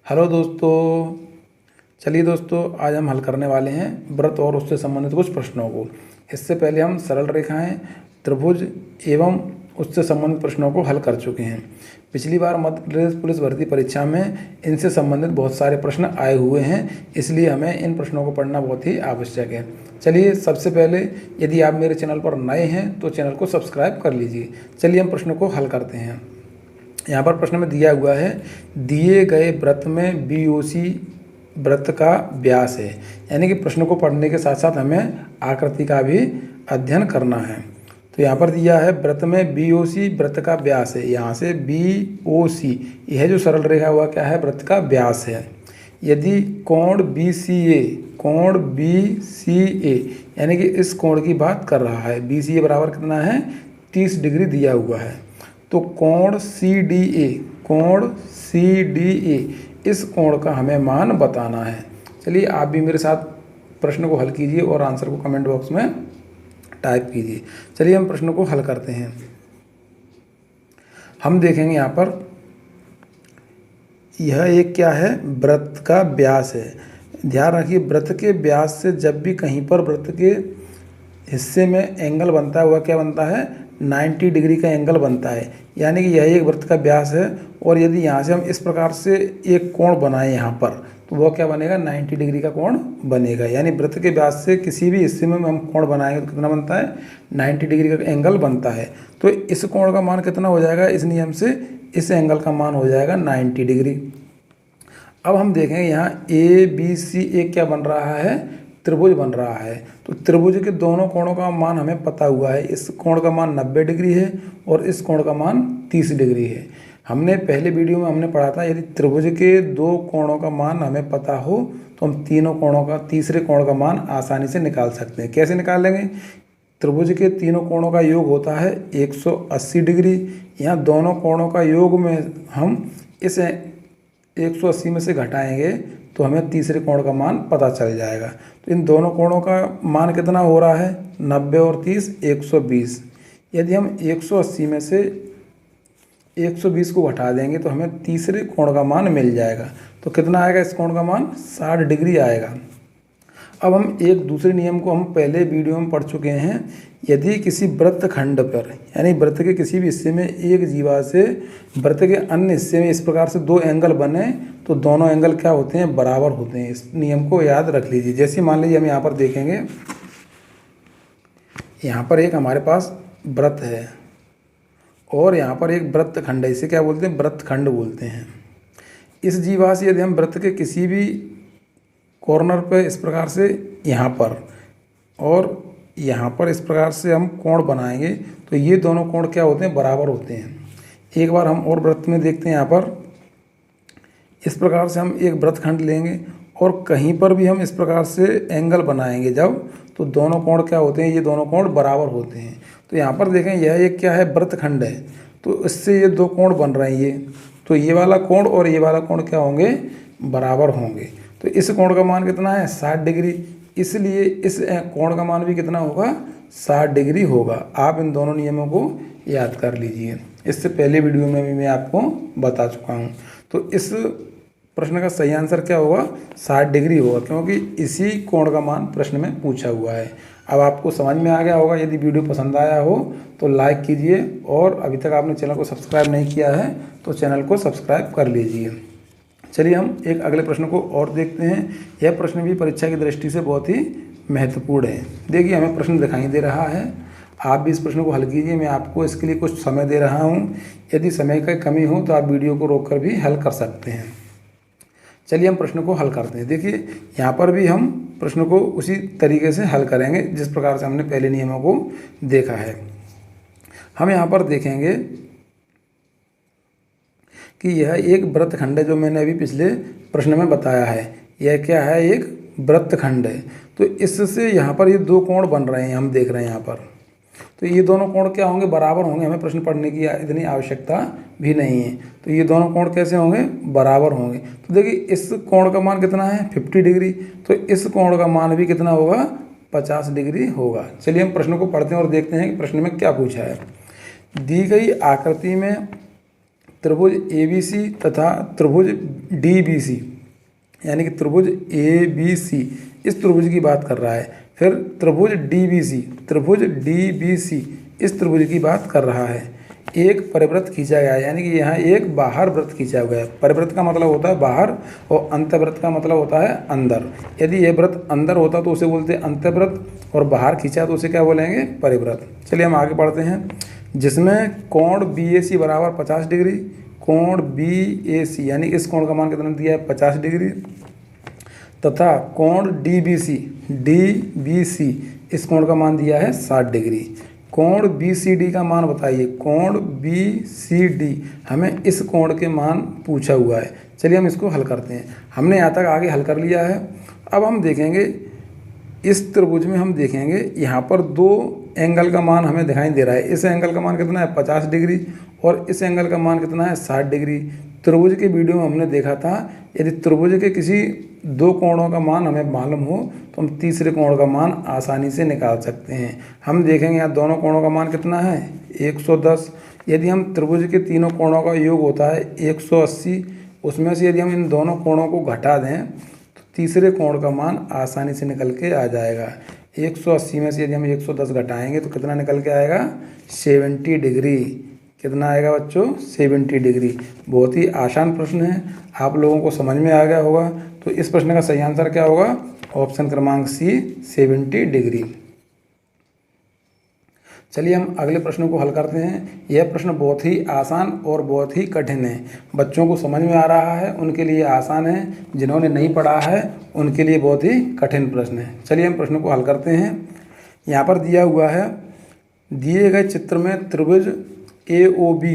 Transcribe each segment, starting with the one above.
Hello दोस्तों। चलिए दोस्तों, आज हम हल करने वाले हैं व्रत और उससे संबंधित कुछ प्रश्नों को। इससे पहले हम सरल रेखाएं, त्रिभुज एवं उससे संबंधित प्रश्नों को हल कर चुके हैं। पिछली बार मध्य प्रदेश पुलिस भर्ती परीक्षा में इनसे संबंधित बहुत सारे प्रश्न आए हुए हैं, इसलिए हमें इन प्रश्नों को पढ़ना बहुत ही आवश्यक है। चलिए, सबसे पहले यदि आप मेरे चैनल पर नए हैं तो चैनल को सब्सक्राइब कर लीजिए। चलिए हम प्रश्नों को हल करते हैं। यहाँ पर प्रश्न में दिया हुआ है, दिए गए व्रत में BOC व्रत का व्यास है। यानी कि प्रश्न को पढ़ने के साथ साथ हमें आकृति का भी अध्ययन करना है। तो यहाँ पर दिया है व्रत में BOC व्रत का व्यास है। यहाँ से BOC यह जो सरल रेखा हुआ क्या है, व्रत का व्यास है। यदि कोण BCA यानी कि इस कोण की बात कर रहा है, BCA बराबर कितना है, 30 डिग्री दिया हुआ है। तो कोण CDA इस कोण का हमें मान बताना है। चलिए, आप भी मेरे साथ प्रश्न को हल कीजिए और आंसर को कमेंट बॉक्स में टाइप कीजिए। चलिए हम प्रश्न को हल करते हैं। हम देखेंगे यहाँ पर यह एक क्या है, व्रत का व्यास है। ध्यान रखिए, व्रत के व्यास से जब भी कहीं पर व्रत के हिस्से में एंगल बनता है, वह क्या बनता है, 90 डिग्री का एंगल बनता है। यानी कि यह एक वृत्त का व्यास है। और यदि यहाँ से हम इस प्रकार से एक कोण बनाएं यहाँ पर, तो वह क्या बनेगा, 90 डिग्री का कोण बनेगा। यानी वृत्त के व्यास से किसी भी हिस्से में हम कोण बनाएंगे तो कितना बनता है, 90 डिग्री का एंगल बनता है। तो इस कोण का मान कितना हो जाएगा, इस नियम से इस एंगल का मान हो जाएगा 90 डिग्री। अब हम देखेंगे यहाँ ABC एक क्या बन रहा है, त्रिभुज बन रहा है। तो त्रिभुज के दोनों कोणों का मान हमें पता हुआ है। इस कोण का मान 90 डिग्री है और इस कोण का मान 30 डिग्री है। हमने पहले वीडियो में हमने पढ़ा था, यदि त्रिभुज के दो कोणों का मान हमें पता हो तो हम तीनों कोणों का, तीसरे कोण का मान आसानी से निकाल सकते हैं। कैसे निकाल लेंगे, त्रिभुज के तीनों कोणों का योग होता है 180 डिग्री। यहाँ दोनों कोणों का योग में हम इस 180 में से घटाएंगे तो हमें तीसरे कोण का मान पता चल जाएगा। तो इन दोनों कोणों का मान कितना हो रहा है, 90 और 30 120। यदि हम 180 में से 120 को घटा देंगे तो हमें तीसरे कोण का मान मिल जाएगा। तो कितना आएगा, इस कोण का मान 60 डिग्री आएगा। अब हम एक दूसरे नियम को हम पहले वीडियो में पढ़ चुके हैं। यदि किसी वृत्त खंड पर, यानी वृत्त के किसी भी हिस्से में एक जीवा से वृत्त के अन्य हिस्से में इस प्रकार से दो एंगल बने तो दोनों एंगल क्या होते हैं, बराबर होते हैं। इस नियम को याद रख लीजिए। जैसे मान लीजिए हम यहाँ पर देखेंगे, यहाँ पर एक हमारे पास वृत्त है और यहाँ पर एक वृत्त खंड है। इसे क्या बोलते हैं, वृत्त खंड बोलते हैं। इस जीवा से यदि हम वृत्त के किसी भी कॉर्नर पे इस प्रकार से यहाँ पर और यहाँ पर इस प्रकार से हम कोण बनाएंगे तो ये दोनों कोण क्या होते हैं, बराबर होते हैं। एक बार हम और वृत्त में देखते हैं। यहाँ पर इस प्रकार से हम एक वृत्त खंड लेंगे और कहीं पर भी हम इस प्रकार से एंगल बनाएंगे जब, तो दोनों कोण क्या होते हैं, ये दोनों कोण बराबर होते हैं। तो यहाँ पर देखें, यह एक क्या है, वृत्त खंड है। तो इससे ये दो कोण बन रहे हैं। ये तो ये वाला कोण और ये वाला कोण क्या होंगे, बराबर होंगे। तो इस कोण का मान कितना है, 60 डिग्री। इसलिए इस कोण का मान भी कितना होगा, 60 डिग्री होगा। आप इन दोनों नियमों को याद कर लीजिए। इससे पहले वीडियो में भी मैं आपको बता चुका हूँ। तो इस प्रश्न का सही आंसर क्या होगा, 60 डिग्री होगा, क्योंकि इसी कोण का मान प्रश्न में पूछा हुआ है। अब आपको समझ में आ गया होगा। यदि वीडियो पसंद आया हो तो लाइक कीजिए और अभी तक आपने चैनल को सब्सक्राइब नहीं किया है तो चैनल को सब्सक्राइब कर लीजिए। चलिए हम एक अगले प्रश्न को और देखते हैं। यह प्रश्न भी परीक्षा की दृष्टि से बहुत ही महत्वपूर्ण है। देखिए, हमें प्रश्न दिखाई दे रहा है, आप भी इस प्रश्न को हल कीजिए। मैं आपको इसके लिए कुछ समय दे रहा हूँ। यदि समय की कमी हो तो आप वीडियो को रोककर भी हल कर सकते हैं। चलिए हम प्रश्न को हल करते हैं। देखिए, यहाँ पर भी हम प्रश्न को उसी तरीके से हल करेंगे जिस प्रकार से हमने पहले नियमों को देखा है। हम यहाँ पर देखेंगे कि यह एक वृत्त खंड है, जो मैंने अभी पिछले प्रश्न में बताया है। यह क्या है, एक वृत्त खंड है। तो इससे यहाँ पर ये दो कोण बन रहे हैं, हम देख रहे हैं यहाँ पर। तो ये दोनों कोण क्या होंगे, बराबर होंगे। हमें प्रश्न पढ़ने की इतनी आवश्यकता भी नहीं है। तो ये दोनों कोण कैसे होंगे, बराबर होंगे। तो देखिए, इस कोण का मान कितना है, 50 डिग्री। तो इस कोण का मान भी कितना होगा, 50 डिग्री होगा। चलिए हम प्रश्न को पढ़ते हैं और देखते हैं कि प्रश्न में क्या पूछा है। दी गई आकृति में त्रिभुज ABC तथा त्रिभुज DBC, यानी कि त्रिभुज ABC इस त्रिभुज की बात कर रहा है। फिर त्रिभुज DBC इस त्रिभुज की बात कर रहा है। एक परिवृत्त खींचा गया है, यानी कि यहाँ एक बाहर वृत्त खींचा हुआ है। परिवृत्त का मतलब होता है बाहर और अंतर्वृत्त का मतलब होता है अंदर। यदि यह वृत्त अंदर होता तो उसे बोलते हैं अंतर्वृत्त, और बाहर खींचा तो उसे क्या बोलेंगे? परिवृत्त। चलिए हम आगे पढ़ते हैं। जिसमें कोण BAC बराबर 50 डिग्री, कोण BAC यानी इस कोण का मान कितना दिया है? 50 डिग्री, तथा कोण DBC इस कोण का मान दिया है 60 डिग्री। कोण BCD का मान बताइए। कोण BCD हमें इस कोण के मान पूछा हुआ है। चलिए हम इसको हल करते हैं। हमने यहाँ तक आगे हल कर लिया है। अब हम देखेंगे इस त्रिभुज में, हम देखेंगे यहाँ पर दो एंगल का मान हमें दिखाई दे रहा है। इस एंगल का मान कितना है? 50 डिग्री, और इस एंगल का मान कितना है? 60 डिग्री। त्रिभुज के वीडियो में हमने देखा था, यदि त्रिभुज के किसी दो कोणों का मान हमें मालूम हो तो हम तीसरे कोण का मान आसानी से निकाल सकते हैं। हम देखेंगे यहाँ दोनों कोणों का मान कितना है? 110। यदि हम त्रिभुज के तीनों कोणों का योग होता है 180, उसमें से यदि हम इन दोनों कोणों को घटा दें तो तीसरे कोण का मान आसानी से निकल के आ जाएगा। 180 में से यदि हम 110 घटाएंगे तो कितना निकल के आएगा? 70 डिग्री। कितना आएगा बच्चों? 70 डिग्री। बहुत ही आसान प्रश्न है, आप लोगों को समझ में आ गया होगा। तो इस प्रश्न का सही आंसर क्या होगा? ऑप्शन क्रमांक C, 70 डिग्री। चलिए हम अगले प्रश्न को हल करते हैं। यह प्रश्न बहुत ही आसान और बहुत ही कठिन है। बच्चों को समझ में आ रहा है उनके लिए आसान है, जिन्होंने नहीं पढ़ा है उनके लिए बहुत ही कठिन प्रश्न है। चलिए हम प्रश्न को हल करते हैं। यहाँ पर दिया हुआ है, दिए गए चित्र में त्रिभुज AOB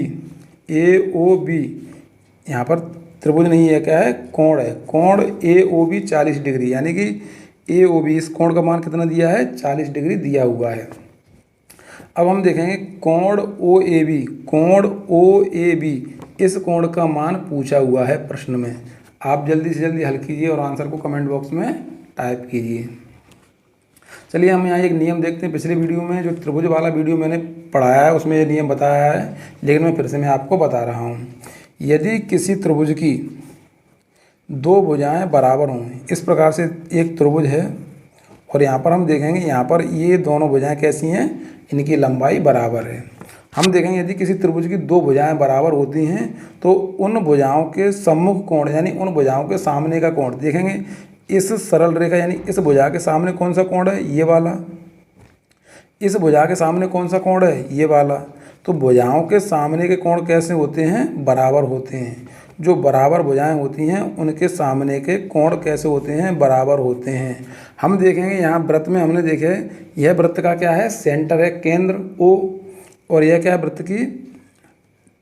यहाँ पर त्रिभुज नहीं है, क्या है? कोण है। कोण AOB 40 डिग्री, यानी कि AOB इस कोण का मान कितना दिया है? 40 डिग्री दिया हुआ है। अब हम देखेंगे कोण OAB इस कोण का मान पूछा हुआ है प्रश्न में। आप जल्दी से जल्दी हल कीजिए और आंसर को कमेंट बॉक्स में टाइप कीजिए। चलिए हम यहाँ एक नियम देखते हैं। पिछले वीडियो में जो त्रिभुज वाला वीडियो मैंने पढ़ाया है उसमें ये नियम बताया है, लेकिन मैं फिर से मैं आपको बता रहा हूँ। यदि किसी त्रिभुज की दो भुजाएं बराबर हों, इस प्रकार से एक त्रिभुज है और यहाँ पर हम देखेंगे, यहाँ पर ये दोनों भुजाएं कैसी हैं? इनकी लंबाई बराबर है। हम देखेंगे यदि किसी त्रिभुज की दो भुजाएं बराबर होती हैं तो उन भुजाओं के सम्मुख कोण, यानी उन भुजाओं के सामने का कोण देखेंगे। इस सरल रेखा यानी इस भुजा के सामने कौन सा कोण है? ये वाला। इस भुजा के सामने कौन सा कोण है? ये वाला। तो भुजाओं के सामने के कोण कैसे होते हैं? बराबर होते हैं। जो बराबर भुजाएं होती हैं उनके सामने के कोण कैसे होते हैं? बराबर होते हैं। हम देखेंगे यहाँ वृत्त में हमने देखे, यह वृत्त का क्या है? सेंटर है, केंद्र O, और यह क्या है? वृत्त की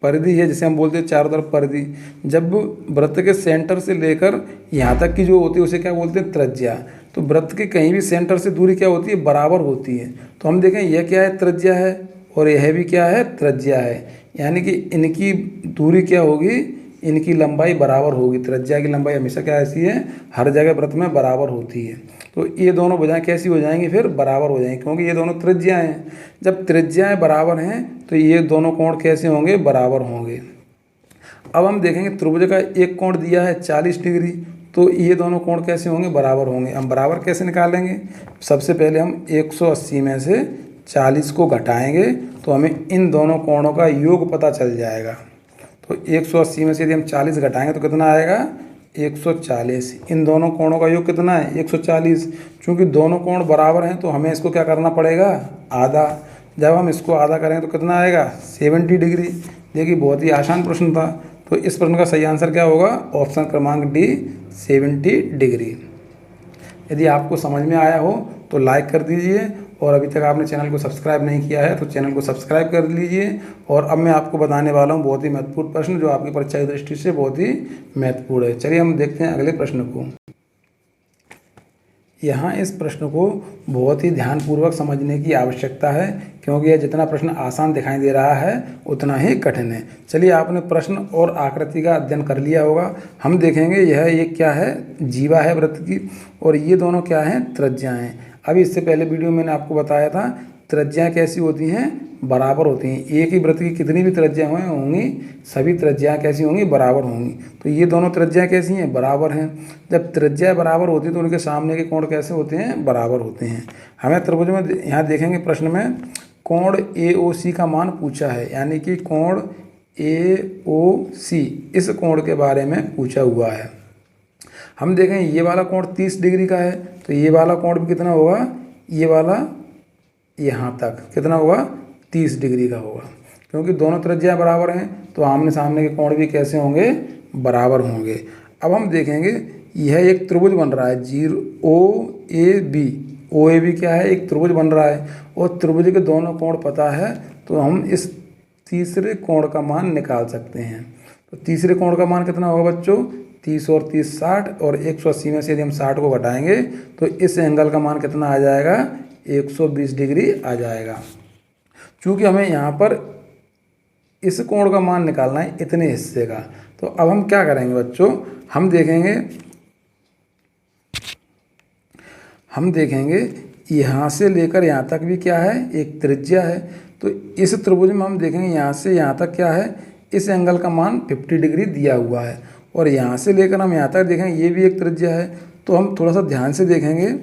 परिधि है, जिसे हम बोलते हैं चारों तरफ परिधि। जब वृत्त के सेंटर से लेकर यहाँ तक की जो होती है उसे क्या बोलते हैं? त्रिज्या। तो वृत्त के कहीं भी सेंटर से दूरी क्या होती है? बराबर होती है। तो हम देखें यह क्या है? त्रिज्या है, और यह भी क्या है? त्रिज्या है। यानी कि इनकी दूरी क्या होगी? इनकी लंबाई बराबर होगी। त्रिज्या की लंबाई हमेशा क्या ऐसी है? हर जगह वृत्त में बराबर होती है। तो ये दोनों भुजाएं कैसी हो जाएंगी? फिर बराबर हो जाएंगी, क्योंकि ये दोनों त्रिज्याएं हैं। जब त्रिज्याएं बराबर हैं तो ये दोनों कोण कैसे होंगे? बराबर होंगे। अब हम देखेंगे त्रिभुज का एक कोण दिया है 40 डिग्री, तो ये दोनों कोण कैसे होंगे? बराबर होंगे। हम बराबर कैसे निकालेंगे? सबसे पहले हम 180 में से 40 को घटाएंगे तो हमें इन दोनों कोणों का योग पता चल जाएगा। तो 180 में से यदि हम 40 घटाएंगे तो कितना आएगा? 140। इन दोनों कोणों का योग कितना है? 140। चूँकि दोनों कोण बराबर हैं तो हमें इसको क्या करना पड़ेगा? आधा। जब हम इसको आधा करेंगे तो कितना आएगा? 70 डिग्री। देखिए बहुत ही आसान प्रश्न था। तो इस प्रश्न का सही आंसर क्या होगा? ऑप्शन क्रमांक D, 70 डिग्री। यदि आपको समझ में आया हो तो लाइक कर दीजिए, और अभी तक आपने चैनल को सब्सक्राइब नहीं किया है तो चैनल को सब्सक्राइब कर लीजिए। और अब मैं आपको बताने वाला हूँ बहुत ही महत्वपूर्ण प्रश्न, जो आपकी परीक्षा की दृष्टि से बहुत ही महत्वपूर्ण है। चलिए हम देखते हैं अगले प्रश्न को। यहाँ इस प्रश्न को बहुत ही ध्यानपूर्वक समझने की आवश्यकता है, क्योंकि यह जितना प्रश्न आसान दिखाई दे रहा है उतना ही कठिन है। चलिए आपने प्रश्न और आकृति का अध्ययन कर लिया होगा। हम देखेंगे यह एक क्या है? जीवा है वृत्त की, और ये दोनों क्या हैं? त्रिज्याएं। अभी इससे पहले वीडियो में मैंने आपको बताया था त्रिज्याएं कैसी होती हैं, बराबर होती हैं। एक ही वृत्त की कितनी भी त्रिज्याएं होंगी, सभी त्रिज्याएं कैसी होंगी, बराबर होंगी। तो ये दोनों त्रिज्याएं कैसी हैं, बराबर हैं। जब त्रिज्याएं बराबर होती हैं तो उनके सामने के कोण कैसे होते हैं, बराबर होते हैं। हमें त्रिभुज में यहाँ देखेंगे प्रश्न में कोण AOC का मान पूछा है, यानी कि कोण AOC इस कोण के बारे में पूछा हुआ है। हम देखें ये वाला कोण 30 डिग्री का है, तो ये वाला कोण भी कितना होगा, ये वाला यहाँ तक कितना होगा, 30 डिग्री का होगा। क्योंकि दोनों त्रिज्याएं बराबर हैं तो आमने सामने के कोण भी कैसे होंगे, बराबर होंगे। अब हम देखेंगे यह एक त्रिभुज बन रहा है, OAB क्या है, एक त्रिभुज बन रहा है और त्रिभुज के दोनों कोण पता है, तो हम इस तीसरे कोण का मान निकाल सकते हैं। तो तीसरे कोण का मान कितना होगा बच्चों, 30 और 30 60, और 180 में से यदि हम 60 को घटाएंगे तो इस एंगल का मान कितना आ जाएगा, 120 डिग्री आ जाएगा। चूँकि हमें यहाँ पर इस कोण का मान निकालना है इतने हिस्से का, तो अब हम क्या करेंगे बच्चों, हम देखेंगे यहाँ से लेकर यहाँ तक भी क्या है, एक त्रिज्या है। तो इस त्रिभुज में हम देखेंगे यहाँ से यहाँ तक क्या है, इस एंगल का मान 50 डिग्री दिया हुआ है, और यहाँ से लेकर हम यहाँ तक देखेंगे ये भी एक त्रिज्या है। तो हम थोड़ा सा ध्यान से देखेंगे,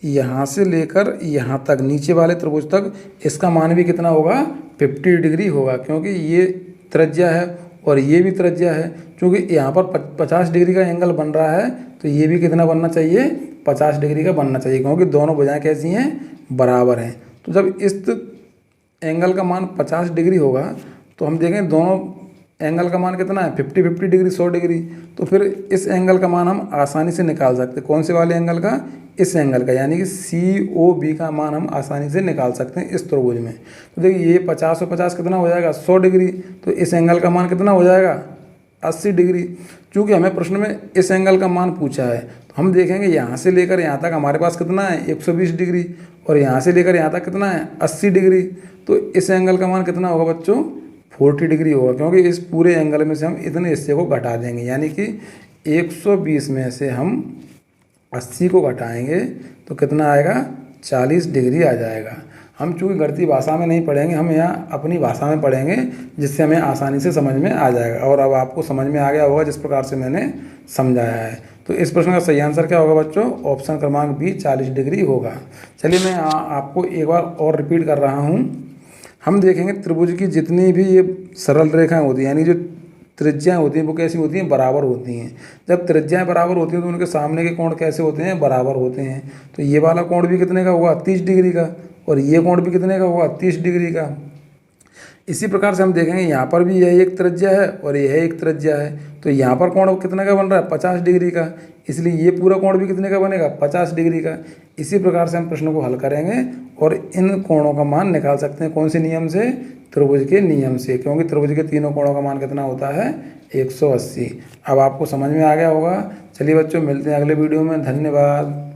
यहाँ से लेकर यहाँ तक नीचे वाले त्रिभुज तक इसका मान भी कितना होगा, 50 डिग्री होगा, क्योंकि ये त्रिज्या है और ये भी त्रिज्या है। क्योंकि यहाँ पर 50 डिग्री का एंगल बन रहा है तो ये भी कितना बनना चाहिए, 50 डिग्री का बनना चाहिए, क्योंकि दोनों भुजाएं कैसी हैं, बराबर हैं। तो जब इस एंगल का मान 50 डिग्री होगा तो हम देखें दोनों एंगल का मान कितना है, 50 डिग्री, 100 डिग्री। तो फिर इस एंगल का मान हम आसानी से निकाल सकते हैं। कौन से वाले एंगल का, इस एंगल का, यानी कि COB का मान हम आसानी से निकाल सकते हैं इस त्रिभुज में। तो देखिए ये 50 और 50 कितना हो जाएगा, 100 डिग्री। तो इस एंगल का मान कितना हो जाएगा, 80 डिग्री। चूँकि हमें प्रश्न में इस एंगल का मान पूछा है तो हम देखेंगे यहाँ से लेकर यहाँ तक हमारे पास कितना है, 120 डिग्री, और यहाँ से लेकर यहाँ तक कितना है, 80 डिग्री। तो इस एंगल का मान कितना होगा बच्चों, 40 डिग्री होगा, क्योंकि इस पूरे एंगल में से हम इतने हिस्से को घटा देंगे, यानी कि 120 में से हम 80 को घटाएंगे तो कितना आएगा, 40 डिग्री आ जाएगा। हम चूँकि गणितीय भाषा में नहीं पढ़ेंगे, हम यहाँ अपनी भाषा में पढ़ेंगे, जिससे हमें आसानी से समझ में आ जाएगा। और अब आपको समझ में आ गया होगा जिस प्रकार से मैंने समझाया है। तो इस प्रश्न का सही आंसर क्या होगा बच्चों, ऑप्शन क्रमांक बी 40 डिग्री होगा। चलिए मैं आपको एक बार और रिपीट कर रहा हूँ। हम देखेंगे त्रिभुज की जितनी भी ये सरल रेखाएं होती हैं, यानी जो त्रिज्याएं होती हैं वो कैसी होती हैं, बराबर होती हैं। जब त्रिज्याएं बराबर होती हैं तो उनके सामने के कोण कैसे होते हैं, बराबर होते हैं। तो ये वाला कोण भी कितने का होगा, 30 डिग्री का, और ये कोण भी कितने का होगा, 30 डिग्री का। इसी प्रकार से हम देखेंगे यहाँ पर भी यह एक त्रिज्या है और यह एक त्रिज्या है, तो यहाँ पर कोण कितने का बन रहा है, 50 डिग्री का, इसलिए ये पूरा कोण भी कितने का बनेगा, 50 डिग्री का। इसी प्रकार से हम प्रश्न को हल करेंगे और इन कोणों का मान निकाल सकते हैं। कौन से नियम से, त्रिभुज के नियम से, क्योंकि त्रिभुज के तीनों कोणों का मान कितना होता है, 180। अब आपको समझ में आ गया होगा। चलिए बच्चों, मिलते हैं अगले वीडियो में। धन्यवाद।